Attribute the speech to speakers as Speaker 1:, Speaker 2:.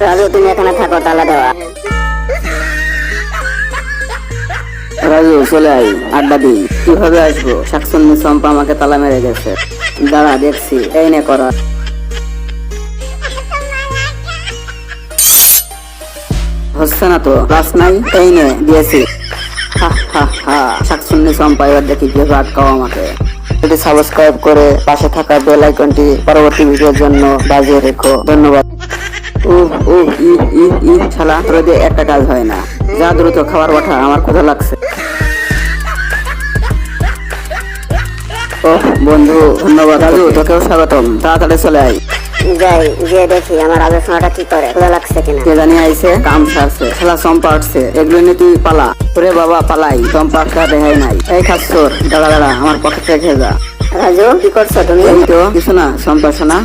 Speaker 1: রাজু তুমি এখানে থাকো, তালা দেওয়া।
Speaker 2: রাজু চলে আই, আড্ডা দিই। কিভাবে আসবো? শাকসুন্নি চম্পা আমাকে তালা মেরে গেছে। দাঁড়া দেখছি। এই নে করা। হচ্ছে না তো, ক্লাস নাই। এই নে দিয়েছি। হা হা হা, শাকসুন্নি চম্পা, এবার দেখি কিভাবে আটকাও আমাকে। এটি সাবস্ক্রাইব করে পাশে থাকা বেল আইকনটি পরবর্তী ভিডিওর জন্য বাজিয়ে রেখো। ধন্যবাদ। শালা, তোর দিয়ে একটা কাজ হয় না। যা দ্রুত খাবার পাঠা, আমার ক্ষুধা লাগছে। ওহ বন্ধু, ধন্যবাদ। রাজু তোকেও স্বাগতম। তাড়াতাড়ি চলে আয়।
Speaker 1: যাই যে দেখি আমার আলোচনাটা কি করে, খোলা লাগছে কিনা।
Speaker 2: কে জানি আইছে, কাম সারছে। শালা চম্পা আসছে, এগুলো নিয়ে তুই পালা। ওরে বাবা পালাই, চম্পা আসলে রেহাই নাই। এই খাচ্ছর, দাঁড়া দাঁড়া, আমার পকেট রেখে যা।
Speaker 1: রাজু কি করছো তুমি?
Speaker 2: এই তো কিছু না, চম্পা শোনা।